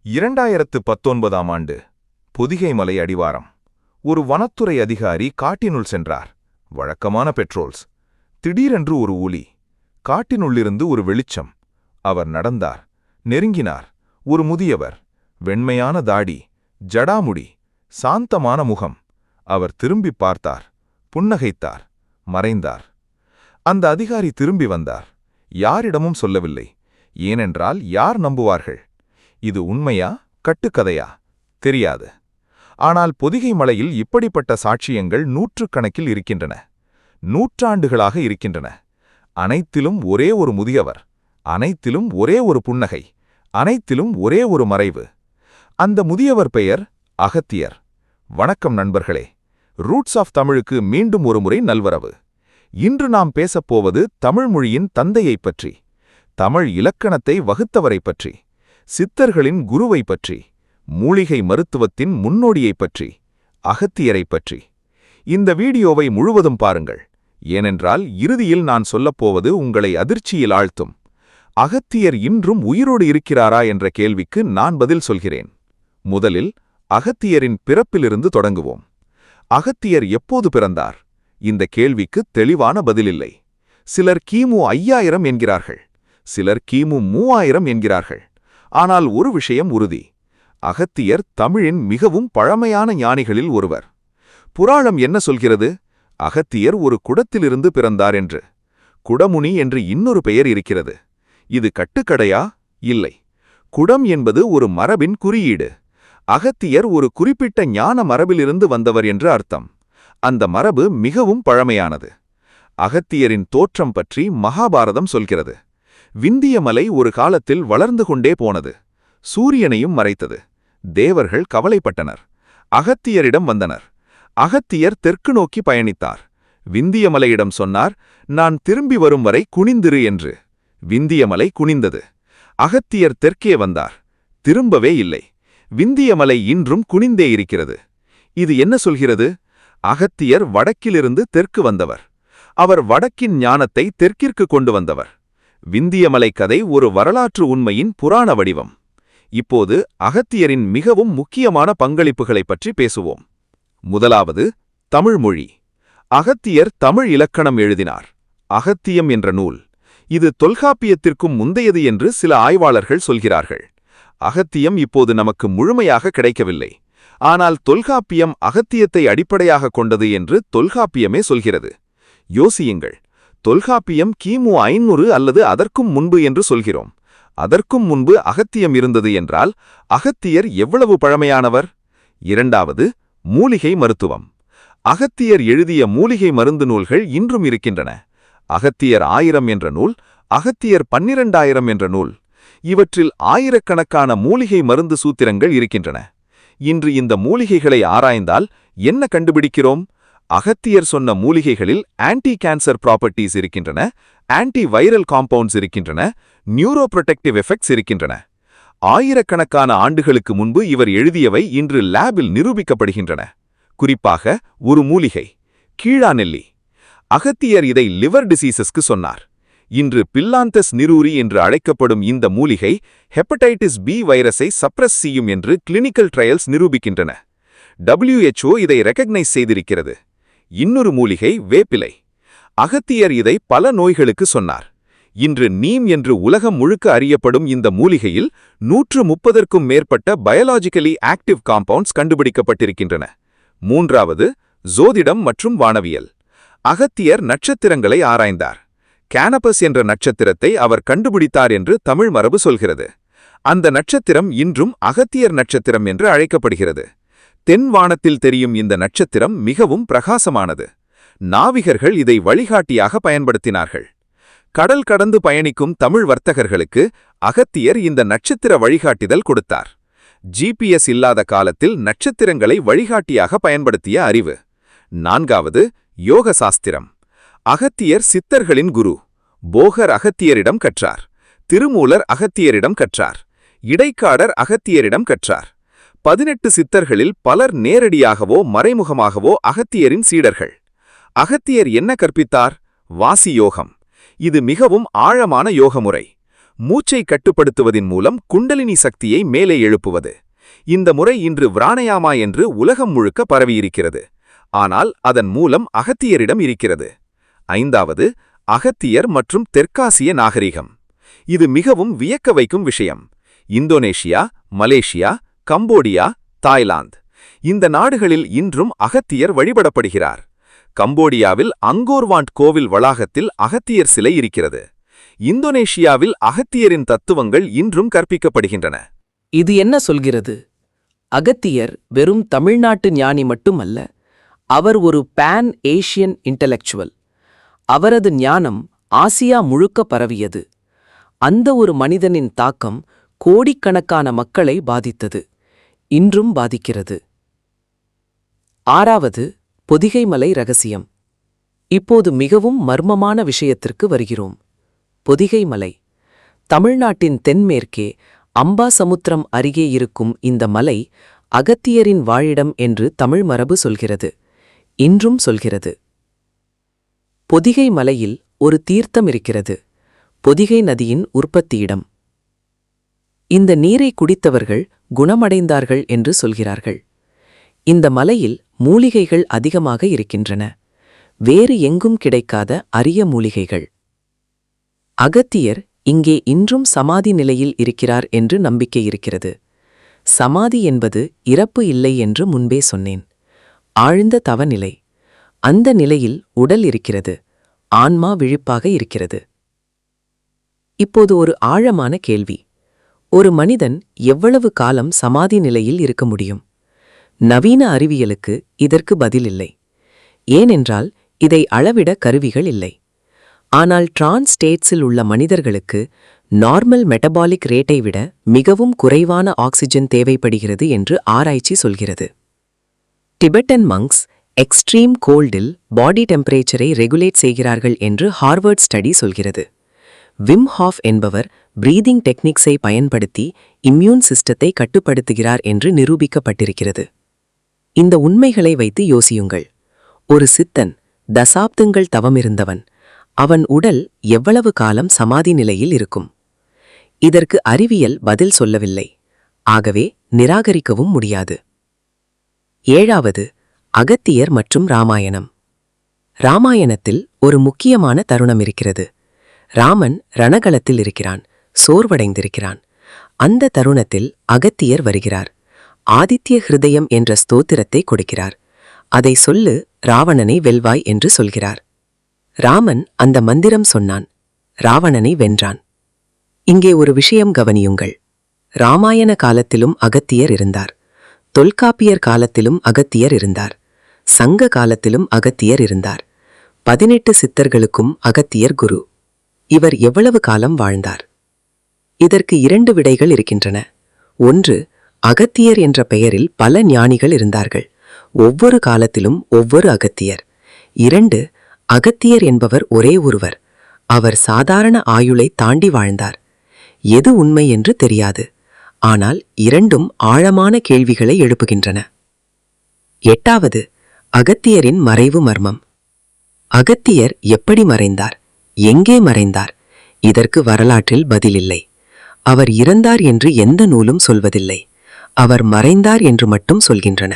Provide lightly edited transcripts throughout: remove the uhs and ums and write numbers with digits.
2019ஆம் ஆண்டு பொதிகை மலை அடிவாரம். ஒரு வனத்துறை அதிகாரி காட்டினுள் சென்றார். வழக்கமான பெட்ரோல்ஸ். திடீரென்று ஒரு ஒலி. காட்டினுள்ளிருந்து ஒரு வெளிச்சம். அவர் நடந்தார். நெருங்கினார். ஒரு முதியவர். வெண்மையான தாடி, ஜடாமுடி, சாந்தமான முகம். அவர் திரும்பிப் பார்த்தார். புன்னகைத்தார். மறைந்தார். அந்த அதிகாரி திரும்பி வந்தார். யாரிடமும் சொல்லவில்லை. ஏனென்றால் யார் நம்புவார்கள்? இது உண்மையா, கட்டுக்கதையா? தெரியாது. ஆனால் பொதிகை மலையில் இப்படிப்பட்ட சாட்சியங்கள் நூற்றுக்கணக்கில் இருக்கின்றன. நூற்றாண்டுகளாக இருக்கின்றன. அனைத்திலும் ஒரே ஒரு முதியவர், அனைத்திலும் ஒரே ஒரு புன்னகை, அனைத்திலும் ஒரே ஒரு மறைவு. அந்த முதியவர் பெயர் அகத்தியர். வணக்கம் நண்பர்களே. ரூட்ஸ் ஆஃப் தமிழுக்கு மீண்டும் ஒருமுறை நல்வரவு. இன்று நாம் பேசப்போவது தமிழ் மொழியின் தந்தையைப் பற்றி, தமிழ் இலக்கணத்தை வகுத்தவரைப் பற்றி, சித்தர்களின் குருவைப் பற்றி, மூலிகை மருத்துவத்தின் முன்னோடியைப் பற்றி, அகத்தியரைப் பற்றி. இந்த வீடியோவை முழுவதும் பாருங்கள். ஏனென்றால் இறுதியில் நான் சொல்லப்போவது உங்களை அதிர்ச்சியில் ஆழ்த்தும். அகத்தியர் இன்றும் உயிரோடு இருக்கிறாரா என்ற கேள்விக்கு நான் பதில் சொல்கிறேன். முதலில் அகத்தியரின் பிறப்பிலிருந்து தொடங்குவோம். அகத்தியர் எப்போது பிறந்தார்? இந்த கேள்விக்கு தெளிவான பதிலில்லை. சிலர் கிமு 5000 என்கிறார்கள், சிலர் கிமு 3000 என்கிறார்கள். ஆனால் ஒரு விஷயம் உறுதி. அகத்தியர் தமிழின் மிகவும் பழமையான ஞானிகளில் ஒருவர். புராணம் என்ன சொல்கிறது? அகத்தியர் ஒரு குடத்திலிருந்து பிறந்தார் என்று. குடமுனி என்று இன்னொரு பெயர் இருக்கிறது. இது கட்டுக்கடையா? இல்லை. குடம் என்பது ஒரு மரபின் குறியீடு. அகத்தியர் ஒரு குறிப்பிட்ட ஞான மரபிலிருந்து வந்தவர் என்று அர்த்தம். அந்த மரபு மிகவும் பழமையானது. அகத்தியரின் தோற்றம் பற்றி மகாபாரதம் சொல்கிறது. விந்திய மலை ஒரு காலத்தில் வளர்ந்து கொண்டே போனது. சூரியனையும் மறைத்தது. தேவர்கள் கவலைப்பட்டனர். அகத்தியரிடம் வந்தனர். அகத்தியர் தெற்கு நோக்கி பயணித்தார். விந்திய மலையிடம் சொன்னார், நான் திரும்பி வரும் வரை குனிந்திரு என்று. விந்திய மலை குனிந்தது. அகத்தியர் தெற்கே வந்தார். திரும்பவே இல்லை. விந்திய மலை இன்றும் குனிந்தே இருக்கிறது. இது என்ன சொல்கிறது? அகத்தியர் வடக்கிலிருந்து தெற்கு வந்தவர். அவர் வடக்கின் ஞானத்தை தெற்கிற்கு கொண்டு வந்தவர். விந்தியமலை கதை ஒரு வரலாற்று உண்மையின் புராண வடிவம். இப்போது அகத்தியரின் மிகவும் முக்கியமான பங்களிப்புகளைப் பற்றி பேசுவோம். முதலாவது, தமிழ் மொழி. அகத்தியர் தமிழ் இலக்கணம் எழுதினார். அகத்தியம் என்ற நூல். இது தொல்காப்பியத்திற்கும் முந்தையது என்று சில ஆய்வாளர்கள் சொல்கிறார்கள். அகத்தியம் இப்போது நமக்கு முழுமையாக கிடைக்கவில்லை. ஆனால் தொல்காப்பியம் அகத்தியத்தை அடிப்படையாக கொண்டது என்று தொல்காப்பியமே சொல்கிறது. யோசியுங்கள். தொல்காப்பியம் கிமு 500 அல்லது அதற்கும் முன்பு என்று சொல்கிறோம். அதற்கும் முன்பு அகத்தியம் இருந்தது என்றால் அகத்தியர் எவ்வளவு பழமையானவர்? இரண்டாவது, மூலிகை மருத்துவம். அகத்தியர் எழுதிய மூலிகை மருந்து நூல்கள் இன்றும் இருக்கின்றன. அகத்தியர் 1000 என்ற நூல், அகத்தியர் 12000 என்ற நூல். இவற்றில் ஆயிரக்கணக்கான மூலிகை மருந்து சூத்திரங்கள் இருக்கின்றன. இன்று இந்த மூலிகைகளை ஆராய்ந்தால் என்ன கண்டுபிடிக்கிறோம்? அகத்தியர் சொன்ன மூலிகைகளில் ஆன்டி கேன்சர் ப்ராப்பர்ட்டீஸ் இருக்கின்றன, ஆன்டி வைரல் காம்பவுண்ட்ஸ் இருக்கின்றன, நியூரோ புரொடெக்டிவ் எஃபெக்ட்ஸ் இருக்கின்றன. ஆயிரக்கணக்கான ஆண்டுகளுக்கு முன்பு இவர் எழுதியவை இன்று லேபில் நிரூபிக்கப்படுகின்றன. குறிப்பாக ஒரு மூலிகை, கீழாநெல்லி. அகத்தியர் இதை லிவர் டிசீசஸ்க்கு சொன்னார். இன்று பில்லாந்தஸ் நிரூரி என்று அழைக்கப்படும் இந்த மூலிகை ஹெப்படைட்டிஸ் பி வைரஸை சப்ரஸ் செய்யும் என்று கிளினிக்கல் ட்ரையல்ஸ் நிரூபிக்கின்றன. WHO இதை ரெகக்னைஸ் செய்திருக்கிறது. இன்னொரு மூலிகை வேப்பிலை. அகத்தியர் இதை பல நோய்களுக்கு சொன்னார். இன்று நீம் என்று உலகம் முழுக்க அறியப்படும் இந்த மூலிகையில் 130க்கும் மேற்பட்ட பயாலஜிக்கலி ஆக்டிவ் காம்பவுண்ட்ஸ் கண்டுபிடிக்கப்பட்டிருக்கின்றன. மூன்றாவது, ஜோதிடம் மற்றும் வானவியல். அகத்தியர் நட்சத்திரங்களை ஆராய்ந்தார். கேனபஸ் என்ற நட்சத்திரத்தை அவர் கண்டுபிடித்தார் என்று தமிழ் மரபு சொல்கிறது. அந்த நட்சத்திரம் இன்றும் அகத்தியர் நட்சத்திரம் என்று அழைக்கப்படுகிறது. தென் வானத்தில் தெரியும் இந்த நட்சத்திரம் மிகவும் பிரகாசமானது. நாவிகர்கள் இதை வழிகாட்டியாக பயன்படுத்தினார்கள். கடல் கடந்து பயணிக்கும் தமிழ் வர்த்தகர்களுக்கு அகத்தியர் இந்த நட்சத்திர வழிகாட்டிதல் கொடுத்தார். GPS இல்லாத காலத்தில் நட்சத்திரங்களை வழிகாட்டியாக பயன்படுத்திய அறிவு. நான்காவது, யோக சாஸ்திரம். அகத்தியர் சித்தர்களின் குரு. போகர் அகத்தியரிடம் கற்றார். திருமூலர் அகத்தியரிடம் கற்றார். இடைக்காடர் அகத்தியரிடம் கற்றார். 18 சித்தர்களில் பலர் நேரடியாகவோ மறைமுகமாகவோ அகத்தியரின் சீடர்கள். அகத்தியர் என்ன கற்பித்தார்? வாசி யோகம். இது மிகவும் ஆழமான யோகமுறை. மூச்சை கட்டுப்படுத்துவதின் மூலம் குண்டலினி சக்தியை மேலே எழுப்புவது. இந்த முறை இன்று விராணயாமா என்று உலகம் முழுக்க பரவியிருக்கிறது. ஆனால் அதன் மூலம் அகத்தியரிடம் இருக்கிறது. 5வது, அகத்தியர் மற்றும் தெற்காசிய நாகரிகம். இது மிகவும் வியக்க வைக்கும் விஷயம். இந்தோனேஷியா, மலேசியா, கம்போடியா, தாய்லாந்து இந்த நாடுகளில் இன்றும் அகத்தியர் வழிபடப்படுகிறார். கம்போடியாவில் அங்கோர்வாண்ட் கோவில் வளாகத்தில் அகத்தியர் சிலை இருக்கிறது. இந்தோனேஷியாவில் அகத்தியரின் தத்துவங்கள் இன்றும் கற்பிக்கப்படுகின்றன. இது என்ன சொல்கிறது? அகத்தியர் வெறும் தமிழ்நாட்டு ஞானி மட்டுமல்ல, அவர் ஒரு பான் ஏஷியன் இன்டலெக்சுவல். அவரது ஞானம் ஆசியா முழுக்க பரவியது. அந்த ஒரு மனிதனின் தாக்கம் கோடிக்கணக்கான மக்களை பாதித்தது, இன்றும் பாதிக்கிறது. 6வது, பொதிகைமலை ரகசியம். இப்போது மிகவும் மர்மமான விஷயத்திற்கு வருகிறோம். பொதிகைமலை தமிழ்நாட்டின் தென்மேற்கே அம்பாசமுத்திரம் அருகே இருக்கும் இந்த மலை அகத்தியரின் வாழிடம் என்று தமிழ் மரபு சொல்கிறது, இன்றும் சொல்கிறது. பொதிகை மலையில் ஒரு தீர்த்தம் இருக்கிறது, பொதிகை நதியின் உற்பத்தியிடம். இந்த நீரை குடித்தவர்கள் குணமடைந்தார்கள் என்று சொல்கிறார்கள். இந்த மலையில் மூலிகைகள் அதிகமாக இருக்கின்றன, வேறு எங்கும் கிடைக்காத அரிய மூலிகைகள். அகத்தியர் இங்கே இன்றும் சமாதி நிலையில் இருக்கிறார் என்று நம்பிக்கை இருக்கிறது. சமாதி என்பது இறப்பு இல்லை என்று முன்பே சொன்னேன். ஆழ்ந்த தவநிலை. அந்த நிலையில் உடல் இருக்கிறது, ஆன்மா விழிப்பாக இருக்கிறது. இப்போது ஒரு ஆழமான கேள்வி. ஒரு மனிதன் எவ்வளவு காலம் சமாதி நிலையில் இருக்க முடியும்? நவீன அறிவியலுக்கு இதற்கு பதில் இல்லை. ஏனென்றால் இதை அளவிட கருவிகள் இல்லை. ஆனால் டிரான்ஸ் ஸ்டேட்ஸில் உள்ள மனிதர்களுக்கு நார்மல் மெட்டபாலிக் ரேட்டை விட மிகவும் குறைவான ஆக்சிஜன் தேவைப்படுகிறது என்று ஆராய்ச்சி சொல்கிறது. டிபெட்டன் மங்க்ஸ் எக்ஸ்ட்ரீம் கோல்டில் பாடி டெம்பரேச்சரை ரெகுலேட் செய்கிறார்கள் என்று ஹார்வர்ட் ஸ்டடி சொல்கிறது. விம் ஹாஃப் என்பவர் பிரீதிங் டெக்னிக்ஸை பயன்படுத்தி இம்யூன் சிஸ்டத்தை கட்டுப்படுத்துகிறார் என்று நிரூபிக்கப்பட்டிருக்கிறது. இந்த உண்மைகளை வைத்து யோசியுங்கள். ஒரு சித்தன் தசாப்தங்கள் தவமிருந்தவன், அவன் உடல் எவ்வளவு காலம் சமாதி நிலையில் இருக்கும்? இதற்கு அறிவியல் பதில் சொல்லவில்லை. ஆகவே நிராகரிக்கவும் முடியாது. 7வது, அகத்தியர் மற்றும் ராமாயணம். ராமாயணத்தில் ஒரு முக்கியமான தருணம் இருக்கிறது. ராமன் ரணகளத்தில் இருக்கிறான், சோர்வடைந்திருக்கிறான். அந்த தருணத்தில் அகத்தியர் வருகிறார். ஆதித்ய ஹிருதயம் என்ற ஸ்தோத்திரத்தை கொடுக்கிறார். அதை சொல்லு, ராவணனை வெல்வாய் என்று சொல்கிறார். ராமன் அந்த மந்திரம் சொன்னான், ராவணனை வென்றான். இங்கே ஒரு விஷயம் கவனியுங்கள். ராமாயண காலத்திலும் அகத்தியர் இருந்தார், தொல்காப்பியர் காலத்திலும் அகத்தியர் இருந்தார், சங்க காலத்திலும் அகத்தியர் இருந்தார். 18 சித்தர்களுக்கும் அகத்தியர் குரு. இவர் எவ்வளவு காலம் வாழ்ந்தார்? இதற்கு 2 விடைகள் இருக்கின்றன. 1, அகத்தியர் என்ற பெயரில் பல ஞானிகள் இருந்தார்கள், ஒவ்வொரு காலத்திலும் ஒவ்வொரு அகத்தியர். 2, அகத்தியர் என்பவர் ஒரே ஒருவர், அவர் சாதாரண ஆயுளை தாண்டி வாழ்ந்தார். எது உண்மை என்று தெரியாது. ஆனால் இரண்டும் ஆழமான கேள்விகளை எழுப்புகின்றன. 8வது, அகத்தியரின் மறைவு மர்மம். அகத்தியர் எப்படி மறைந்தார்? எங்கே மறைந்தார்? இதற்கு வரலாற்றில் பதிலில்லை. அவர் இறந்தார் என்று எந்த நூலும் சொல்வதில்லை. அவர் மறைந்தார் என்று மட்டும் சொல்கின்றன.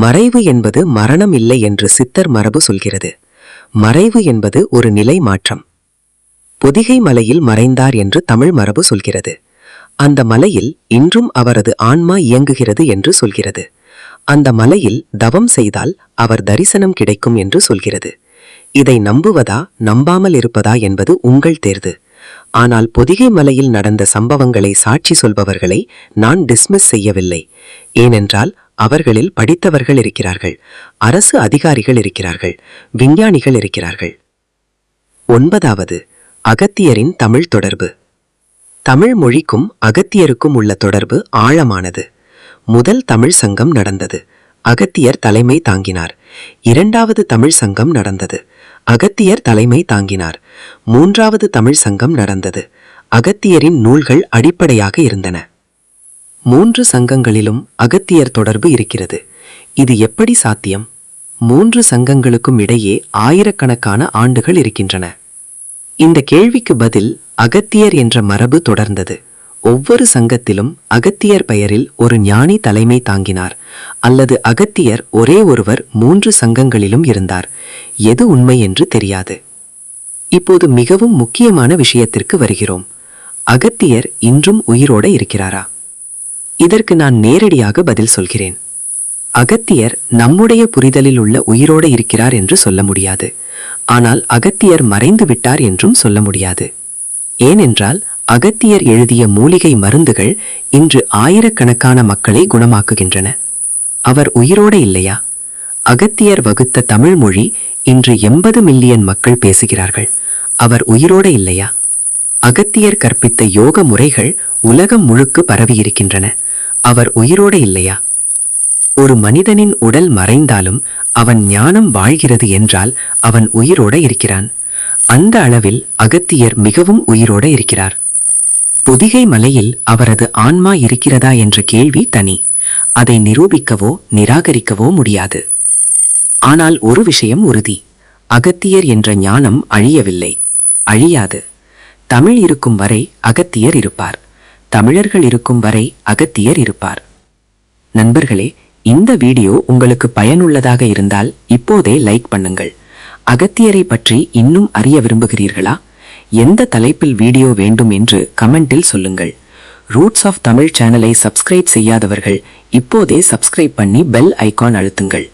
மறைவு என்பது மரணம் இல்லை என்று சித்தர் மரபு சொல்கிறது. மறைவு என்பது ஒரு நிலை மாற்றம். பொதிகை மலையில் மறைந்தார் என்று தமிழ் மரபு சொல்கிறது. அந்த மலையில் இன்றும் அவரது ஆன்மா இயங்குகிறது என்று சொல்கிறது. அந்த மலையில் தவம் செய்தால் அவர் தரிசனம் கிடைக்கும் என்று சொல்கிறது. இதை நம்புவதா நம்பாமல் இருப்பதா என்பது உங்கள் தேர்வு. ஆனால் பொதிகை மலையில் நடந்த சம்பவங்களை சாட்சி சொல்பவர்களை நான் டிஸ்மிஸ் செய்யவில்லை. ஏனென்றால் அவர்களில் படித்தவர்கள் இருக்கிறார்கள், அரசு அதிகாரிகள் இருக்கிறார்கள், விஞ்ஞானிகள் இருக்கிறார்கள். 9வது, அகத்தியரின் தமிழ் தொடர்பு. தமிழ் மொழிக்கும் அகத்தியருக்கும் உள்ள தொடர்பு ஆழமானது. முதல் தமிழ் சங்கம் நடந்தது, அகத்தியர் தலைமை தாங்கினார். 2வது தமிழ் சங்கம் நடந்தது, அகத்தியர் தலைமை தாங்கினார். 3வது தமிழ் சங்கம் நடந்தது, அகத்தியரின் நூல்கள் அடிப்படையாக இருந்தன. 3 சங்கங்களிலும் அகத்தியர் தொடர்பு இருக்கிறது. இது எப்படி சாத்தியம்? 3 சங்கங்களுக்கும் இடையே ஆயிரக்கணக்கான ஆண்டுகள் இருக்கின்றன. இந்த கேள்விக்கு பதில் அகத்தியர் என்ற மரபு தொடர்ந்தது. ஒவ்வொரு சங்கத்திலும் அகத்தியர் பெயரில் ஒரு ஞானி தலைமை தாங்கினார், அல்லது அகத்தியர் ஒரே ஒருவர் 3 சங்கங்களிலும் இருந்தார். எது உண்மை என்று தெரியாது. இப்போது மிகவும் முக்கியமான விஷயத்திற்கு வருகிறோம். அகத்தியர் இன்றும் உயிரோட இருக்கிறாரா? இதற்கு நான் நேரடியாக பதில் சொல்கிறேன். அகத்தியர் நம்முடைய புரிதலில் உள்ள உயிரோட இருக்கிறார் என்று சொல்ல முடியாது. ஆனால் அகத்தியர் மறைந்து விட்டார் என்றும் சொல்ல முடியாது. ஏனென்றால் அகத்தியர் எழுதிய மூலிகை மருந்துகள் இன்று ஆயிரக்கணக்கான மக்களை குணமாக்குகின்றன. அவர் உயிரோட இல்லையா? அகத்தியர் வகுத்த தமிழ் மொழி இன்று 80 மில்லியன் மக்கள் பேசுகிறார்கள். அவர் உயிரோட இல்லையா? அகத்தியர் கற்பித்த யோக முறைகள் உலகம் முழுக்க பரவியிருக்கின்றன. அவர் உயிரோட இல்லையா? ஒரு மனிதனின் உடல் மறைந்தாலும் அவன் ஞானம் வாழ்கிறது என்றால் அவன் உயிரோட இருக்கிறான். அந்த அளவில் அகத்தியர் மிகவும் உயிரோட இருக்கிறார். பொதிகை மலையில் அவரது ஆன்மா இருக்கிறதா என்ற கேள்வி தனி. அதை நிரூபிக்கவோ நிராகரிக்கவோ முடியாது. ஆனால் ஒரு விஷயம் உறுதி: அகத்தியர் என்ற ஞானம் அழியவில்லை, அழியாது. தமிழ் இருக்கும் வரை அகத்தியர் இருப்பார். தமிழர்கள் இருக்கும் வரை அகத்தியர் இருப்பார். நண்பர்களே, இந்த வீடியோ உங்களுக்கு பயனுள்ளதாக இருந்தால் இப்போதே லைக் பண்ணுங்கள். அகத்தியரை பற்றி இன்னும் அறிய விரும்புகிறீர்களா? எந்த தலைப்பில் வீடியோ வேண்டும் என்று கமெண்டில் சொல்லுங்கள். ரூட்ஸ் ஆஃப் தமிழ் சேனலை சப்ஸ்கிரைப் செய்யாதவர்கள் இப்போதே சப்ஸ்கிரைப் பண்ணி பெல் ஐகான் அழுத்துங்கள்.